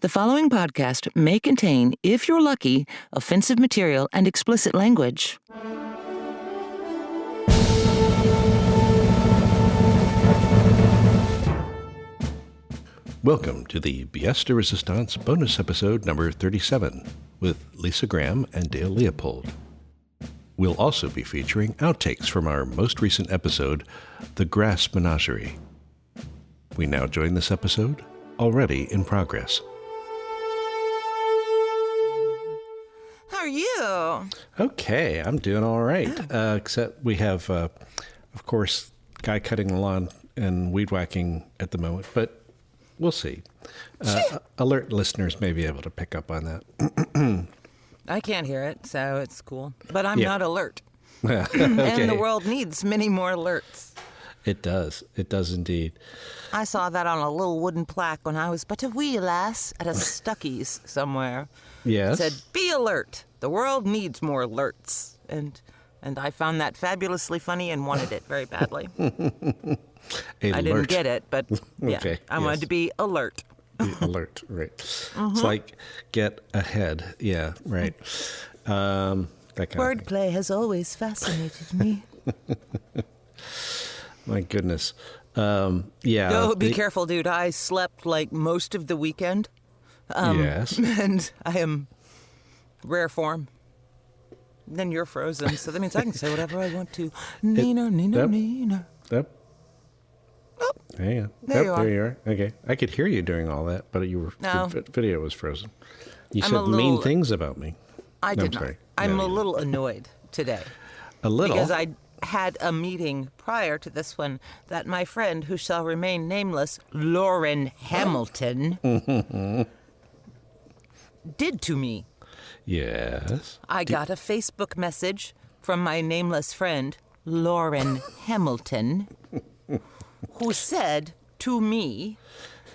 The following podcast may contain, if you're lucky, offensive material and explicit language. Welcome to the Pièce de Resistance bonus episode number 37 with Lyssa Graham and Dale Leopold. We'll also be featuring outtakes from our most recent episode, The Grass Menagerie. We now join this episode, already in progress. How are you? Okay, I'm doing all right. Except we have, of course, guy cutting the lawn and weed whacking at the moment, but we'll see. Alert listeners may be able to pick up on that. I can't hear it, so it's cool. But I'm not alert. Okay. And the world needs many more alerts. It does. It does indeed. I saw that on a little wooden plaque when I was but a wee lass at a Stuckey's somewhere. Yes. It said, "Be alert. The world needs more alerts." And I found that fabulously funny and wanted it very badly. I didn't get it, but yeah, Okay, I wanted to be alert. Alert, right. It's like get ahead. Yeah, right. That kind Wordplay has always fascinated me. My goodness. Yeah. Oh, be careful, dude. I slept like most of the weekend. Yes. And I am rare form. Then you're frozen, so that means I can say whatever I want to. Nina. Yep. Oh, Hang on. there you are. There you are. Okay. I could hear you doing all that, but your video was frozen. You I'm said a little- mean things about me. I No, did I'm not. sorry. I'm No, a you little annoyed today. A little? Because I had a meeting prior to this one that my friend, who shall remain nameless, Lauren Hamilton, did to me. Yes. I got a Facebook message from my nameless friend, Lauren Hamilton, who said to me,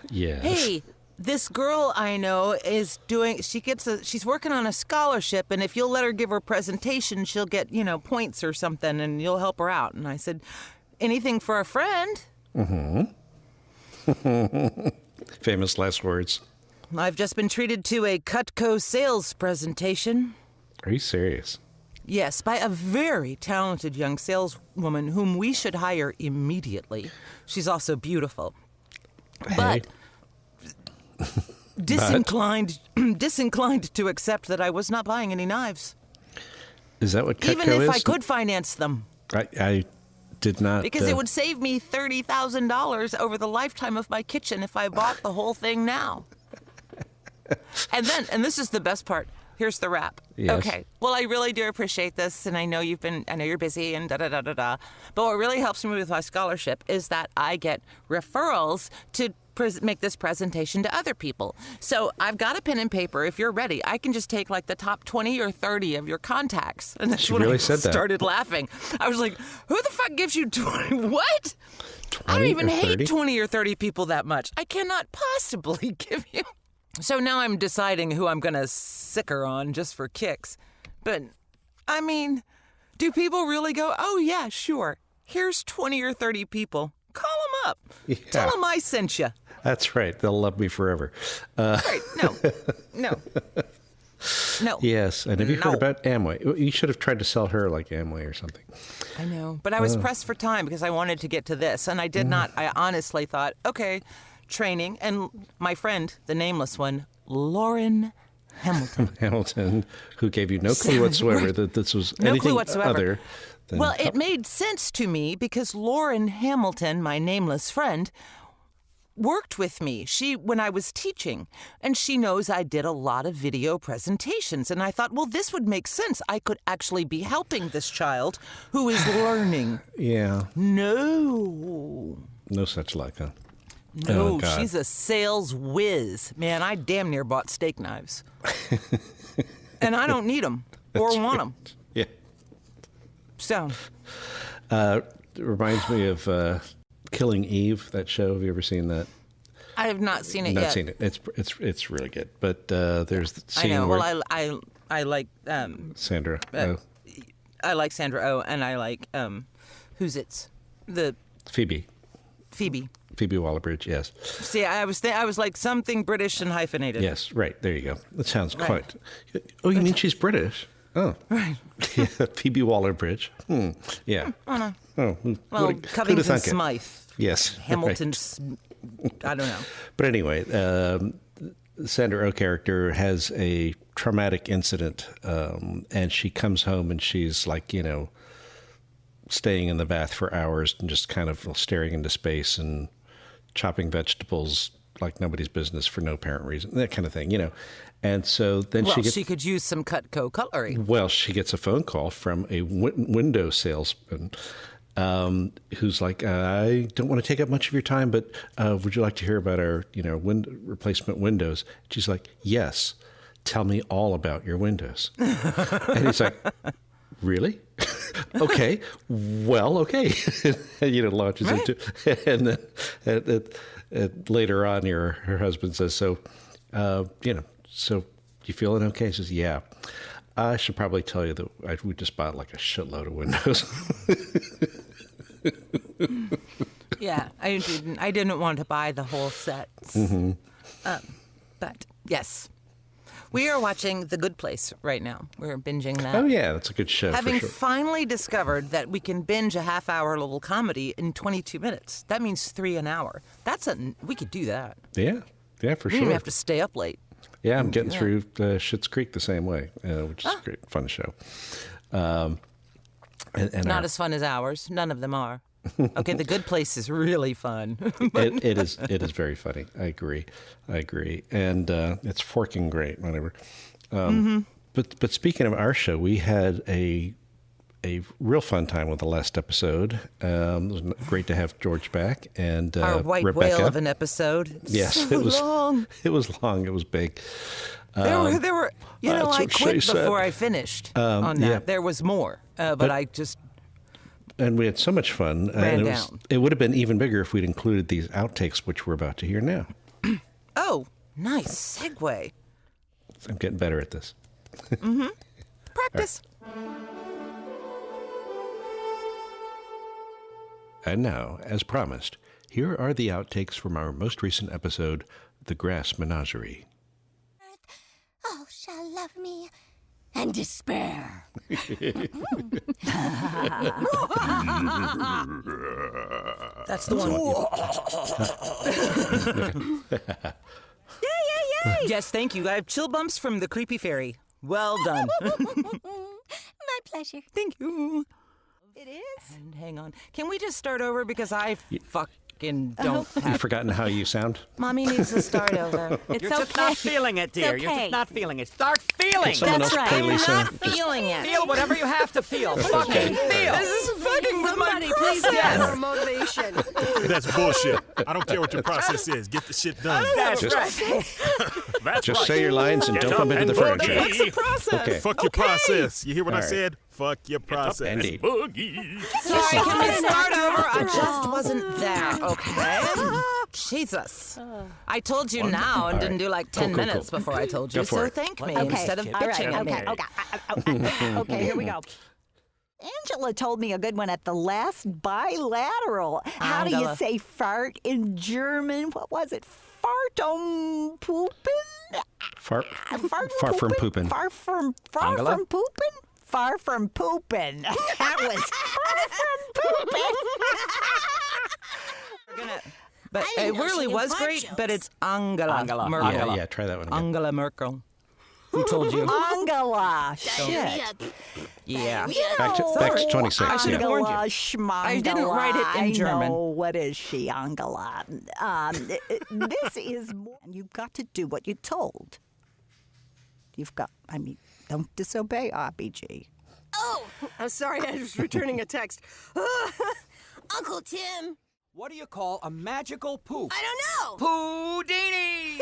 Yes. "Hey, this girl I know is she's working on a scholarship, and if you'll let her give her presentation, she'll get, points or something, and you'll help her out." And I said, "Anything for a friend?" Famous last words. I've just been treated to a Cutco sales presentation. Are you serious? Yes, by a very talented young saleswoman whom we should hire immediately. She's also beautiful. But disinclined to accept that I was not buying any knives. Is that what Cutco Even if is? I could finance them. I did not. Because it would save me $30,000 over the lifetime of my kitchen if I bought the whole thing now. And this is the best part. Here's the wrap. Yes. Okay. Well, I really do appreciate this, and I know you're busy and da-da-da-da-da. But what really helps me with my scholarship is that I get referrals to make this presentation to other people. So I've got a pen and paper. If you're ready, I can just take like the top 20 or 30 of your contacts. And that's She when really I said that. started laughing. I was like, who the fuck gives you 20? What? 20 I don't even or hate 30? 20 or 30 people that much. I cannot possibly give you. So now I'm deciding who I'm going to sicker on just for kicks. But, I mean, do people really go, "Oh, yeah, sure. Here's 20 or 30 people. Call them up. Yeah. Tell them I sent you." That's right. They'll love me forever. Right. No. Yes. And have you No. heard about Amway? You should have tried to sell her like Amway or something. I know. But I was pressed for time because I wanted to get to this. And I did not. I honestly thought, okay, training. And my friend, the nameless one, Lauren Hamilton, who gave you no clue whatsoever that this was No anything clue whatsoever. other than... Well, it made sense to me because Lauren Hamilton, my nameless friend, worked with me when I was teaching, and she knows I did a lot of video presentations, and I thought, well, this would make sense. I could actually be helping this child who is learning. Yeah. No, such luck, huh? no, Oh, God. she's a sales whiz. Man, I damn near bought steak knives. And I don't need them or want them. Yeah. So, It reminds me of Killing Eve, that show. Have you ever seen that? I have not seen it Not yet. seen it. It's really good. But there's the I scene know. where Well, I like Sandra. Oh, I like Sandra Oh, and I like who's it's the Phoebe. Phoebe. Phoebe Waller-Bridge, yes. See, I was like something British and hyphenated. Yes, right. There you go. That sounds quite... Oh, you mean she's British? Oh. Right. Yeah, Phoebe Waller-Bridge. Yeah. Oh, no. Oh, Well, Covington Smythe. Yes. Hamilton, right. I don't know. But anyway, Sandra Oh character has a traumatic incident, and she comes home and she's like, staying in the bath for hours and just kind of staring into space and chopping vegetables like nobody's business for no apparent reason, that kind of thing, And so then she could use some Cutco cutlery. Well, she gets a phone call from a window salesman who's like, I don't want to take up much of your time, but would you like to hear about our, replacement windows? She's like, yes, tell me all about your windows. And he's like, really? Okay, well, okay. And, launches into, and then later on, her husband says, so you feeling okay? She says, yeah. I should probably tell you that we just bought like a shitload of windows. Yeah, I didn't want to buy the whole set. Mm-hmm. But yes, we are watching The Good Place right now. We're binging that. Oh yeah, that's a good show. Having for sure. finally discovered that we can binge a half-hour little comedy in 22 minutes. That means 3 an hour. We could do that. Yeah, for We sure. don't even have to stay up late. Yeah, I'm getting through Schitt's Creek the same way, which is a great, fun show. And Not as fun as ours. None of them are. Okay, The Good Place is really fun. it is very funny. I agree, and it's forking great. Whatever. But speaking of our show, we had a real fun time with the last episode. It was great to have George back and Our white Rebecca. whale of an episode. Yes, so it was long. It was long. It was big. There were. that's I what quit she before said. I finished on that. yeah. There was more, but I just And we had so much fun. ran and down. It would have been even bigger if we'd included these outtakes, which we're about to hear now. Oh, nice segue. I'm getting better at this. Practice. And now, as promised, here are the outtakes from our most recent episode, The Grass Menagerie. Oh, shall love me and despair. That's the one. Yay! Yes, thank you. I have chill bumps from the creepy fairy. Well done. My pleasure. Thank you. It is? And hang on. Can we just start over because I fucking don't You've have... forgotten how you sound? Mommy needs to start over. It's You're just not feeling it, dear. It's You're okay. just not feeling it. Start feeling. Can someone That's else right. play I'm Lisa? Not feeling it. Feel whatever you have to feel. Fucking feel. This is fucking with my Somebody please process. get more motivation. That's bullshit. I don't care what your process is. Get the shit done. That's Just- right. That's Just right. say your lines and Get don't up bump into and the furniture. boogie. What's the process? Okay. Fuck your process. You hear what All I right. said? Fuck your process. Indeed. Boogie. Sorry, can we start over? I After just all. wasn't there, okay? Jesus. I told you now and didn't do like 10 Cool. minutes before I told you, Go for so it. thank me Okay. instead of All right. bitching at me. Okay, here we go. Angela told me a good one at the last bilateral. How do you Angela. say fart in German? What was it? Fartum Far Far from pooping. Far from Angela? pooping? Far from pooping. That was far from pooping. But I didn't it know really she knew was fart great, jokes. but it's Angela, Angela. Merkel. Yeah, try that one again. Angela Merkel. Who told you? Angela. Shit. Yeah. Back to 26. I should've Yeah. warned you. Angela Schmangela. I didn't write it in German. I know. What is she, Angela? This is more. You've got to do what you're told. Don't disobey RBG. Oh, I'm sorry, I was returning a text. Uncle Tim, What do you call a magical poop? I don't know. Houdini!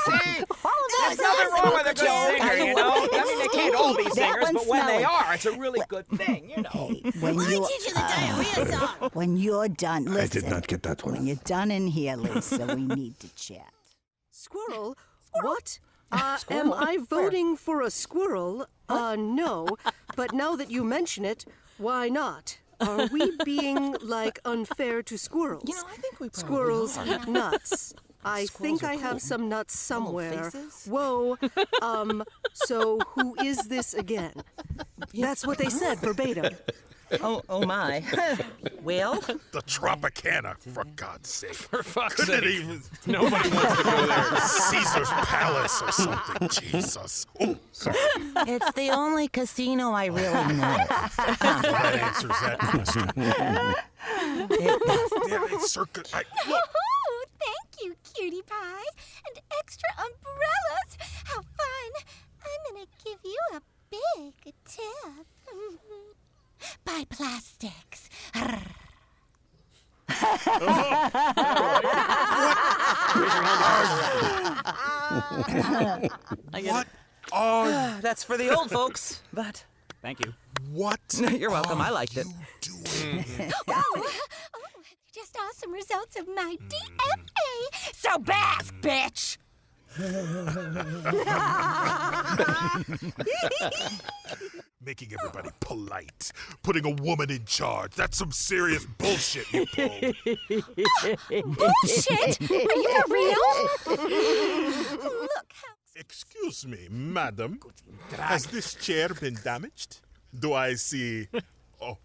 See? There's There's nothing wrong with a good singer, you know? I mean, they can't all be That singers, one's but when they smelly. are, it's a really good thing, you know. Hey, when Let me you're teach you the diarrhea song. when you're done, listen. I did not get that When one. you're done in here, Lisa, we need to chat. Squirrel? What? Am I voting for a squirrel? No. But now that you mention it, why not? Are we being, like, unfair to squirrels? You know, I think we probably Squirrels are. eat nuts. I Squirrels think are I have cool. some nuts somewhere. faces? Whoa. So who is this again? That's what they said verbatim. Oh my. Well, The Tropicana, for God's sake. For fuck's Couldn't sake. even Nobody wants to go there. Caesar's Palace or something. Jesus. Oh, sorry. it's the only casino I really know. That answers that question. Damn it, circus. Oh, thank you, cutie pie. And extra umbrellas. How fun. I'm gonna give you a big tip. Buy plastics. What are That's for the old folks, but Thank you. what? you're welcome. I liked it. Doing? Just awesome results of my DFA. So bass, bitch. Making everybody polite. Putting a woman in charge. That's some serious bullshit you pulled. Bullshit. Are you for real? Look how. Excuse me, madam. Has this chair been damaged? Do I see... Oh,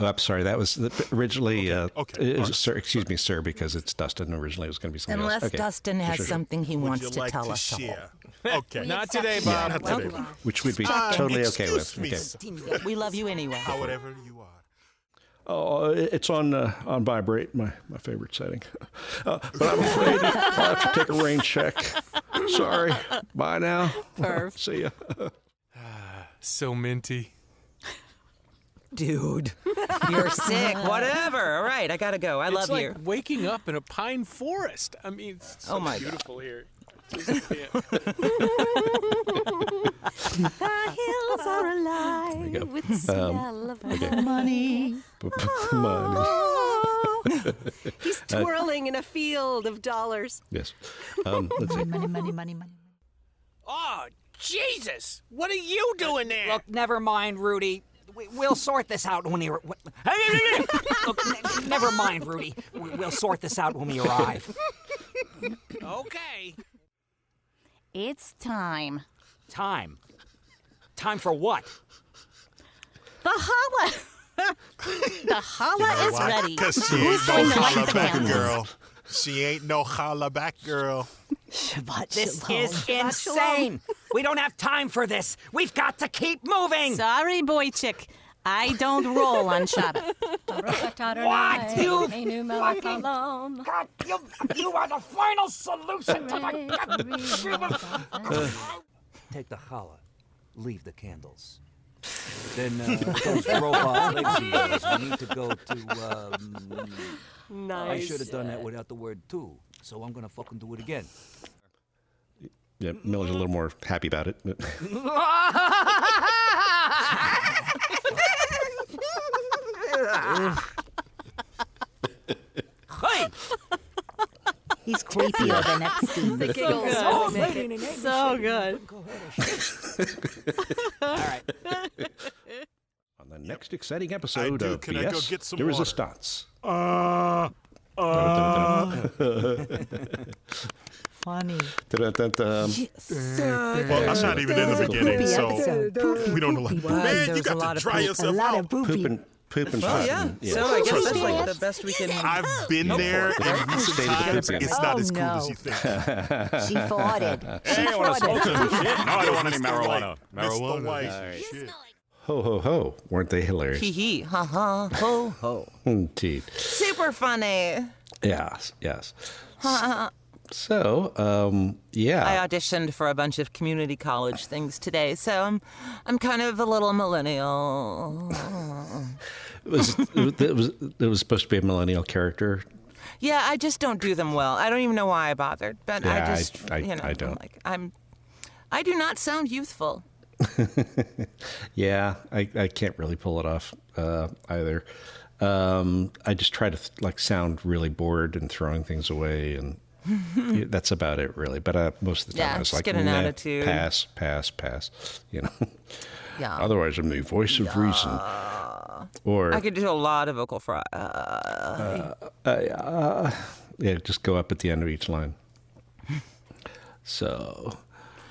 Oh, I'm sorry. That was originally. Okay. Sir, excuse me, sir, because it's Dustin. Originally, it was going to be something Unless else. Okay. Dustin has Sure. something he would wants you to like tell to us all. share? Okay. Not today, Bob. Not today. Which we'd be totally okay with. Excuse me, Okay. sir. We love you anyway. However you are. Oh, it's on vibrate, my favorite setting. But I'm afraid I'll have to take a rain check. Sorry. Bye now. See ya. So minty. Dude, you're sick. Whatever. All right, I gotta go. I It's love like you. waking up in a pine forest. I mean, it's so Oh my beautiful here. The hills are alive go. with the smell of Money. Money. He's twirling in a field of dollars. Yes. Let's see. Money. Oh, Jesus! What are you doing there? Look, never mind, Rudy. We'll sort this out when he... Look, never mind, Rudy. We'll sort this out when we arrive. Okay. It's time. Time. Time for what? The holla. The holla is ready. Because she Who's ain't no going to light holla the back candles? girl. She ain't no holla back girl. Shabbat This shalom. is insane. We don't have time for this. We've got to keep moving. Sorry, boy chick. I don't roll on Shabbos. What? You fucking... God, you are the final solution to the... Take the challah, leave the candles. Then those robot legs of yours, we need to go to, Nice. I should have done that without the word to, so I'm gonna fucking do it again. Yeah, Miller's a little more happy about it. Hey! He's creepier than Epstein. The giggles. Oh, So good. All right. On the next exciting episode of Can I go BS get some de water? Resistance. Funny. Dun-dun-dun-dun. Well, I'm not even in the beginning, so episode. we don't know. Man, you There's a got lot to of dry poop. A yourself lot out. of poopy. Poop and Well, yeah. potting. So I guess Trust that's me. like the best we can. I've been there, and recent State of times, pooping. it's not Oh, as cool no. as you think. She farted. She Hey, I want to smoke farted. some shit. No, I don't want any Mr. marijuana. White. Mr. Marijuana. White. All right. Shit. Ho, ho, ho. Weren't they hilarious? Hee hee, ha ha, ho ho. Indeed. Super funny. Yes, yes. So, yeah. I auditioned for a bunch of community college things today, so I'm kind of a little millennial. It was supposed to be a millennial character. Yeah, I just don't do them well. I don't even know why I bothered, but Yeah, I just, I you know, don't. like I do not sound youthful. Yeah, I can't really pull it off either. I just try to sound really bored and throwing things away, and that's about it, really. But most of the time, Yeah, I was just like, get an "Nah, attitude." pass. You know. Yeah. Otherwise, I'm the voice of reason. Or I could do a lot of vocal fry. yeah, just go up at the end of each line. So,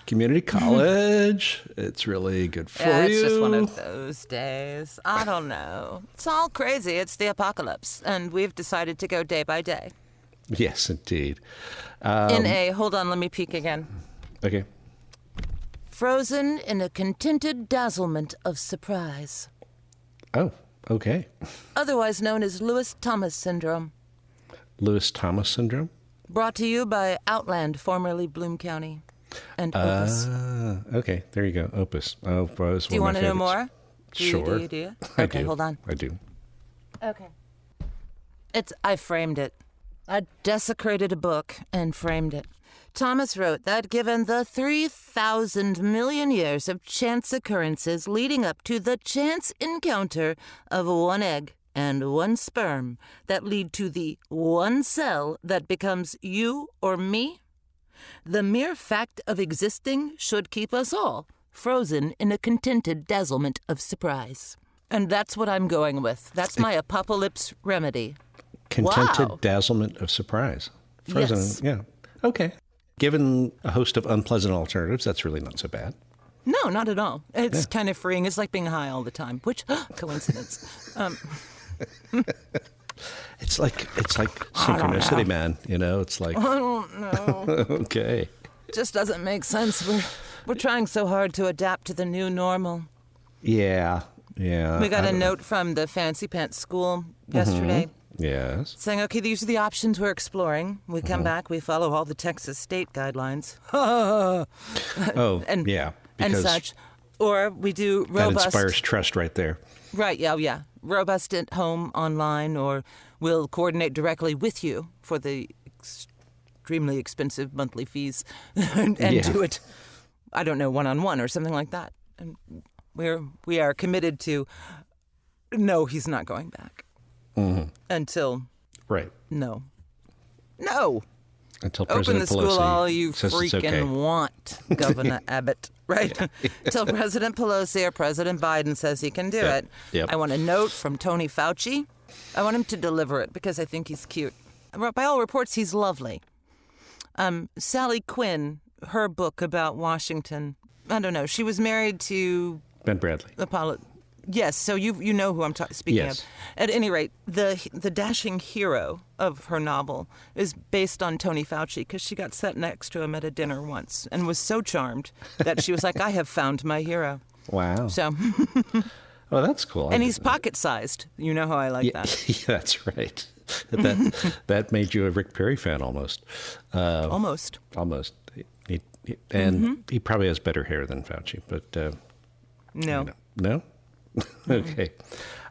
community college, it's really good for Yeah, you. it's just one of those days. I don't know. It's all crazy. It's the apocalypse, and we've decided to go day by day. Yes, indeed. Hold on, let me peek again. Okay. Frozen in a contented dazzlement of surprise, Oh, okay. otherwise known as Lewis-Thomas syndrome. Lewis-Thomas syndrome? Brought to you by Outland, formerly Bloom County, and Opus. Okay, there you go. Opus. Oh, was Do you want to know more? Sure. Do you? I Okay, do. hold on. I do. Okay. I framed it. I desecrated a book and framed it. Thomas wrote that given the 3,000 million years of chance occurrences leading up to the chance encounter of one egg and one sperm that lead to the one cell that becomes you or me, the mere fact of existing should keep us all frozen in a contented dazzlement of surprise. And that's what I'm going with. That's my apocalypse remedy. Contented Wow. dazzlement of surprise. Frozen. Yes. Yeah. Okay. Given a host of unpleasant alternatives, that's really not so bad. No, not at all. It's kind of freeing. It's like being high all the time, which, coincidence. It's like synchronicity, man. You know, it's like I don't know. okay. It just doesn't make sense. We're trying so hard to adapt to the new normal. Yeah. Yeah. We got I a don't- note from the Fancy Pants school yesterday Yes. saying, okay, these are the options we're exploring. We come back, we follow all the Texas state guidelines. Oh, and, yeah. and Because such. Or we do that robust. inspires trust right there. Right, yeah. Robust at home, online, or we'll coordinate directly with you for the extremely expensive monthly fees and Yeah. do it, I don't know, one-on-one or something like that. And we are committed to, no, he's not going back. Until, Right. no. Until Open President the school Pelosi all you says it's freaking okay. want, Governor Abbott, right? Till President Pelosi or President Biden says he can do Yep. it. Yep. I want a note from Tony Fauci. I want him to deliver it because I think he's cute. By all reports, he's lovely. Sally Quinn, her book about Washington, I don't know, she was married to Ben Bradley. Apollo. Yes, so you know who I'm speaking Yes. of. At any rate, the dashing hero of her novel is based on Tony Fauci because she got sat next to him at a dinner once and was so charmed that she was like, I have found my hero. Wow. So, Oh, that's cool. and he's pocket-sized. You know how I like that. Yeah, that's right. That made you a Rick Perry fan almost. Almost. Almost. And he probably has better hair than Fauci, but No. no. Okay.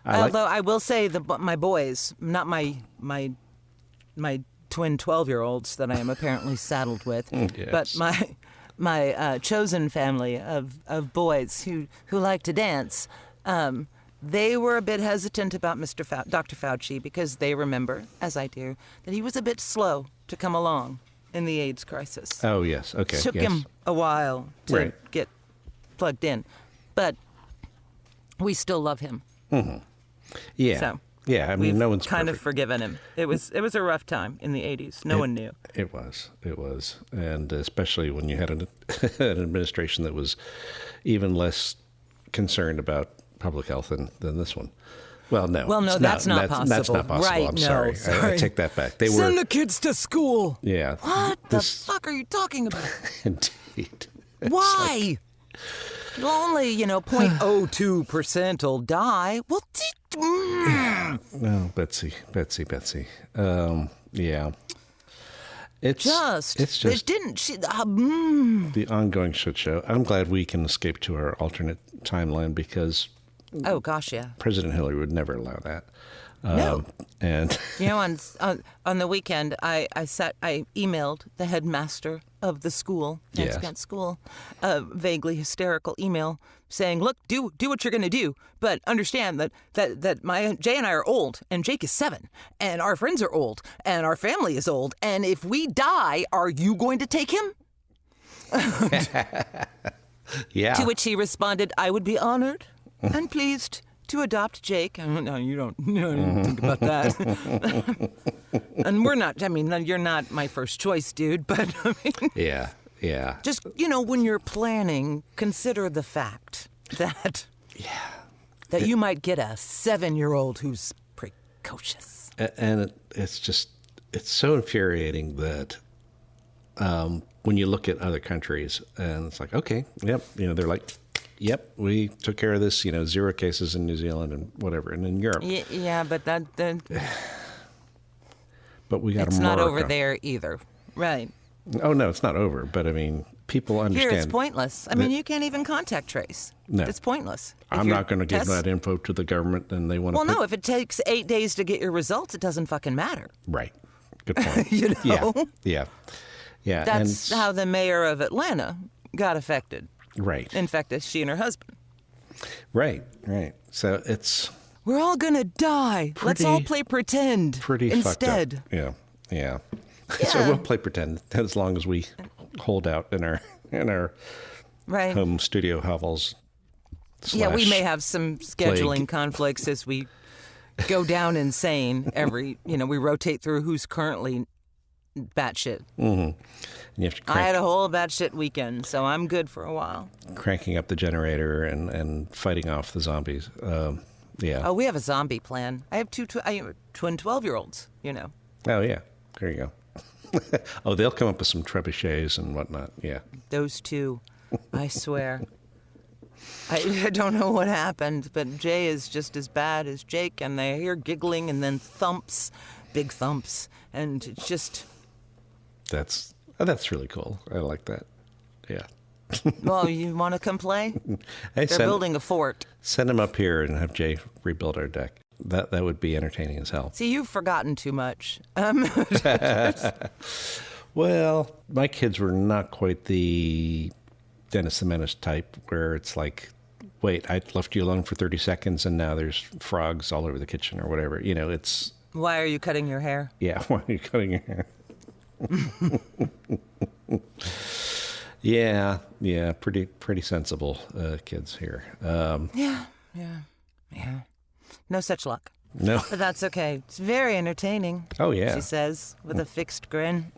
Although I will say my boys, not my twin 12-year-olds that I am apparently saddled with, Yes. but my chosen family of boys who like to dance, they were a bit hesitant about Dr. Fauci because they remember, as I do, that he was a bit slow to come along in the AIDS crisis. Oh, yes. Okay. Took yes. him a while to Right. get plugged in, but we still love him. Yeah. So, yeah. I mean, We've no one's kind of perfect. forgiven him. It was a rough time in the 80s. No one knew. It was, and especially when you had an administration that was even less concerned about public health than this one. Well, no. Well, no, it's that's not possible. That's not possible. Right, I'm no, sorry. sorry. I take that back. They Send were. the kids to school. Yeah. What the fuck are you talking about? Indeed. Why? Only, 0.02% will die. Well, No, Betsy. Yeah. It's just it didn't. the ongoing shit show. I'm glad we can escape to our alternate timeline because Oh gosh, yeah. President Hillary would never allow that. No. And on the weekend, I emailed the headmaster of the school, Yes. Pants School, a vaguely hysterical email saying, "Look, do what you're going to do, but understand that Jay and I are old, and Jake is 7, and our friends are old, and our family is old, and if we die, are you going to take him?" yeah. To which he responded, "I would be honored and pleased to adopt Jake. No, you don't think about that. And we're not, I mean, you're not my first choice, dude, but I mean. Yeah. Just, when you're planning, consider the fact that. Yeah. That you might get a 7-year-old who's precocious. And it's so infuriating that when you look at other countries and it's like, okay, yep, they're like, yep, we took care of this, 0 cases in New Zealand and whatever, and in Europe. Yeah, but that but we got it's America. not over there either, right? Oh no, it's not over. But I mean, people understand. Here, it's pointless. I mean, you can't even contact trace. No. It's pointless. I'm not going to give that info to the government, and they want to. Well, no, if it takes 8 days to get your results, it doesn't fucking matter. Right. Good point. Yeah. That's how the mayor of Atlanta got affected. Right. Infected, she and her husband. Right. So it's. We're all gonna die. Let's all play pretend instead. Fucked up. Yeah. So we'll play pretend as long as we hold out in our home studio hovels. Yeah, we may have some scheduling conflicts as we go down insane we rotate through who's currently batshit. Mm-hmm. And you have to I had a whole batshit weekend, so I'm good for a while. Cranking up the generator and fighting off the zombies. Yeah. Oh, we have a zombie plan. I have twin 12-year-olds, Oh, yeah. There you go. Oh, they'll come up with some trebuchets and whatnot. Yeah. Those two, I swear. I don't know what happened, but Jay is just as bad as Jake, and they hear giggling and then thumps, big thumps, and it's just... That's really cool. I like that. Yeah. Well, you want to come play? Hey, They're building a fort. Send them up here and have Jay rebuild our deck. That would be entertaining as hell. See, you've forgotten too much. Well, my kids were not quite the Dennis the Menace type where it's like, wait, I left you alone for 30 seconds and now there's frogs all over the kitchen or whatever. It's... Why are you cutting your hair? Yeah, why are you cutting your hair? Yeah, pretty sensible kids here. Yeah. No such luck. No. But that's okay. It's very entertaining. Oh, yeah. She says, with a fixed grin.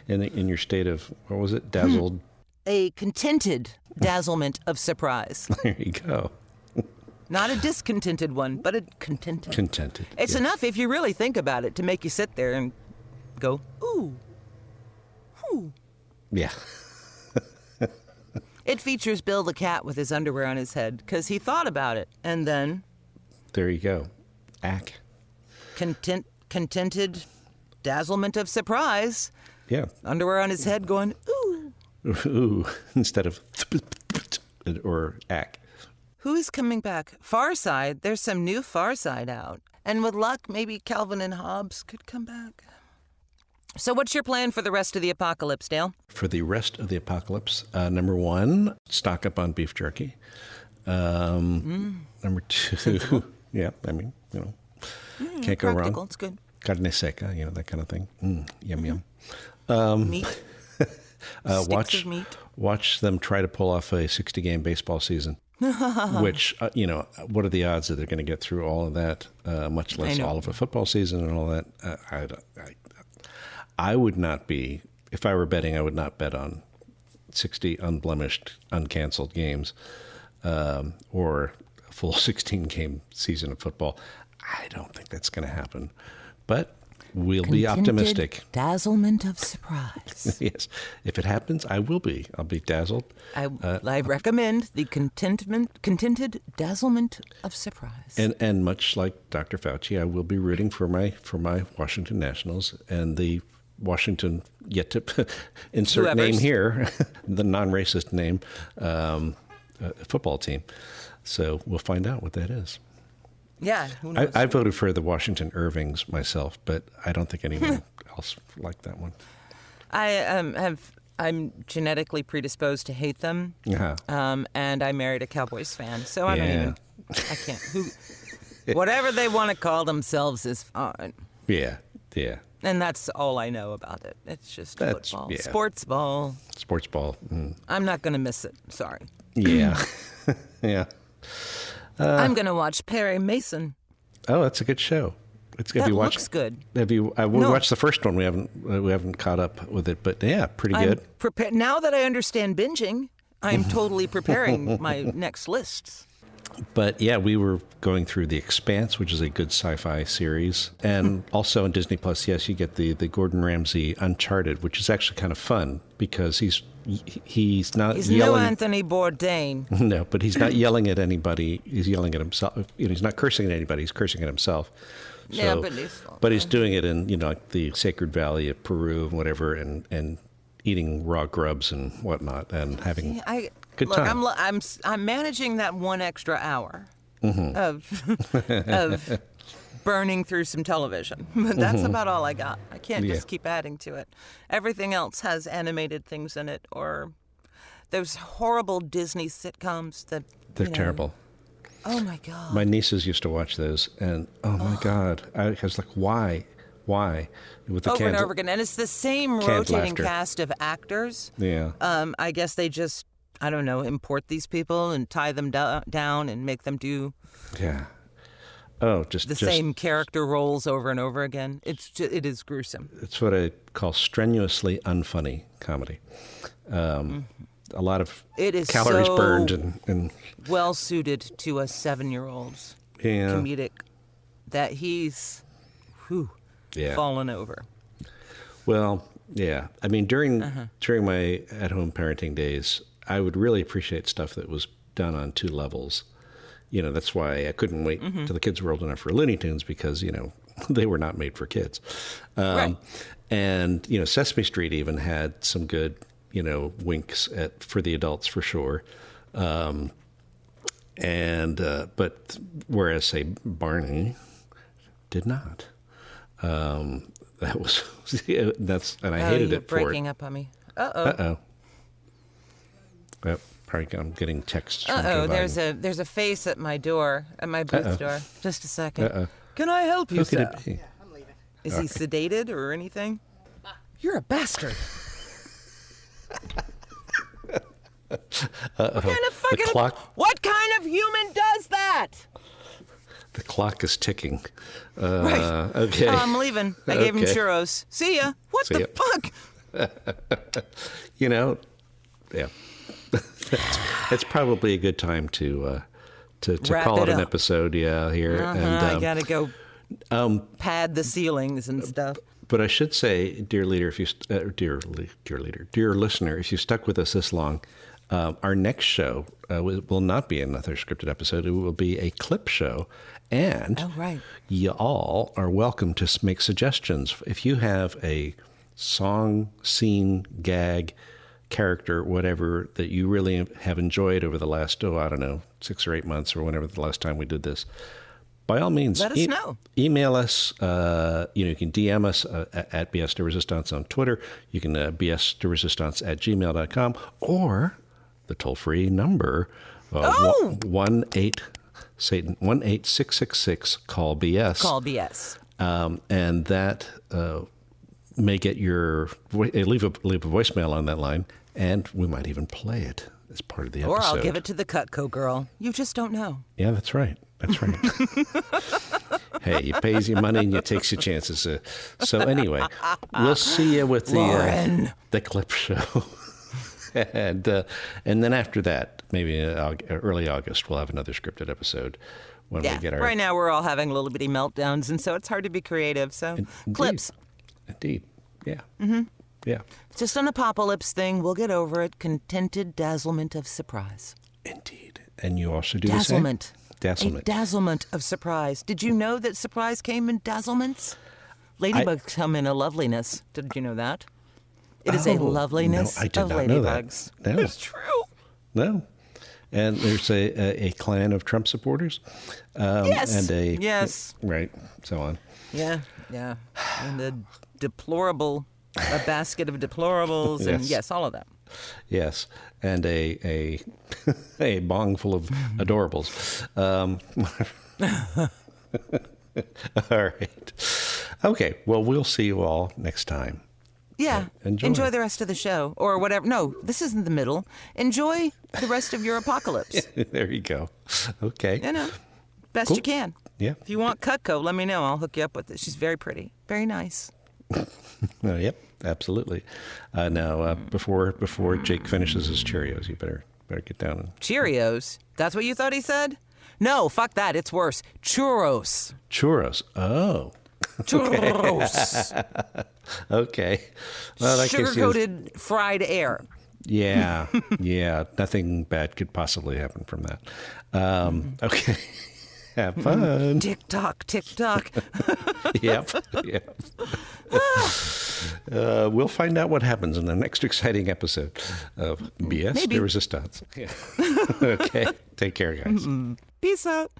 In your state of, what was it, dazzled? A contented dazzlement of surprise. There you go. Not a discontented one, but a contented. Contented. It's enough if you really think about it to make you sit there and go, ooh. Yeah. It features Bill the cat with his underwear on his head because he thought about it. And then... There you go. Contented dazzlement of surprise. Yeah. Underwear on his head going, ooh. Ooh, instead of or ack. Who is coming back? Far Side. There's some new Far Side out. And with luck, maybe Calvin and Hobbes could come back. So what's your plan for the rest of the apocalypse, Dale? For the rest of the apocalypse, number 1, stock up on beef jerky. Number 2, yeah, I mean, can't go wrong. It's good. Carne seca, that kind of thing. Yum. Meat. Sticks of meat. Watch them try to pull off a 60-game baseball season. Which, what are the odds that they're going to get through all of that, much less all of a football season and all that? I would not be, if I were betting, I would not bet on 60 unblemished, uncanceled games or a full 16-game season of football. I don't think that's going to happen. But we'll be optimistic. Dazzlement of surprise. Yes. If it happens, I'll be dazzled. I recommend the contented dazzlement of surprise. And much like Dr. Fauci, I will be rooting for my Washington Nationals and the Washington, yet to insert Whoever's. name here, the non-racist name, football team. So we'll find out what that is. Yeah, who knows? I voted for the Washington Irvings myself, but I don't think anyone else liked that one. I'm genetically predisposed to hate them, and I married a Cowboys fan, so I can't. Whatever they want to call themselves is fine. Yeah. And that's all I know about it. It's just football. Yeah. Sports ball. Sports ball. I'm not going to miss it. Sorry. Yeah. Yeah. I'm going to watch Perry Mason. Oh, that's a good show. That looks good. Have you? We watched the first one. We haven't caught up with it, but yeah, pretty good. Now that I understand binging, I'm totally preparing my next lists. But yeah, we were going through The Expanse, which is a good sci-fi series, and also on Disney Plus, yes, you get the Gordon Ramsay Uncharted, which is actually kind of fun because he's not He's yelling. no Anthony Bourdain. No, but he's not yelling at anybody. He's yelling at himself. He's not cursing at anybody. He's cursing at himself. So, Yeah, but he's doing it in like the Sacred Valley of Peru and whatever, and eating raw grubs and whatnot, and having good time. I'm managing that 1 extra hour of burning through some television, but that's about all I got. I can't just keep adding to it. Everything else has animated things in it, or those horrible Disney sitcoms that They're terrible. Oh my God! My nieces used to watch those, and oh my God, I was like, why? With the over and over again, and it's the same rotating cast of actors. Yeah. I guess they just, I don't know, import these people and tie them down and make them do. Yeah. Oh, just the same character roles over and over again. It is gruesome. It's what I call strenuously unfunny comedy. A lot of calories burned and well suited to a 7-year-old's comedic that he's fallen over. Well, yeah. I mean, during my at-home parenting days, I would really appreciate stuff that was done on 2 levels. That's why I couldn't wait till the kids were old enough for Looney Tunes because, they were not made for kids. Right. And, Sesame Street even had some good, winks for the adults for sure. But whereas, say, Barney did not. That was, and I hated it for it. Breaking up on me. Uh-oh. Yep. Probably I'm getting texts from Joe Biden. There's a face at my door, at my booth door. Just a second. Can I help you, Who sir? could it be? I'm leaving. Is he sedated or anything? You're a bastard. What kind of human does that? The clock is ticking. Right. Okay. Oh, I'm leaving. I gave him churros. See ya. What the fuck? Yeah. It's probably a good time to call it an episode. Yeah, here. And I gotta go pad the ceilings and stuff. But I should say, dear leader, if you dear listener, if you stuck with us this long, our next show will not be another scripted episode. It will be a clip show. And you all are welcome to make suggestions. If you have a song, scene, gag, character, whatever, that you really have enjoyed over the last, 6 or 8 months or whenever the last time we did this, by all means, let us know. Email us. You can DM us at BS de Resistance on Twitter. You can BS de Resistance at gmail.com, or the toll-free number 1-866-CALL-BS. Call BS. And that may get leave a voicemail on that line, and we might even play it as part of the episode. Or I'll give it to the Cutco girl. You just don't know. Yeah, that's right. Hey, you pays your money and you takes your chances. So anyway, we'll see you with the clip show. And then after that, maybe early August, we'll have another scripted episode. When we get our... Right now we're all having little bitty meltdowns, and so it's hard to be creative. So clips. Indeed. Yeah. Mm-hmm. Yeah. It's just an apocalypse thing. We'll get over it. Contented Dazzlement of Surprise. Indeed. And you also do Dazzlement. the same? A dazzlement of surprise. Did you know that surprise came in dazzlements? Ladybugs come in a loveliness. Did you know that? It is a loveliness I did of not ladybugs. Know that. No. It's true. No. And there's a clan of Trump supporters. Yes. And yes. Right. So on. Yeah. And a basket of deplorables, and yes, all of that. Yes, and a bong full of adorables. All right. Okay. Well, we'll see you all next time. Yeah. Enjoy the rest of the show or whatever. No, this isn't the middle. Enjoy the rest of your apocalypse. There you go. Okay. Best you can. Yeah. If you want Cutco, let me know. I'll hook you up with it. She's very pretty. Very nice. Yep, absolutely. Now, before Jake finishes his Cheerios, you better get down and... Cheerios? That's what you thought he said? No, fuck that. It's worse. Churros. Churros. Oh. Churros. Okay. Well, that sugar-coated fried air. Yeah. Nothing bad could possibly happen from that. Okay. Have fun. Tick tock, tick tock. Yep. We'll find out what happens in the next exciting episode of BS de Resistance. Yeah. Okay. Take care, guys. Peace out.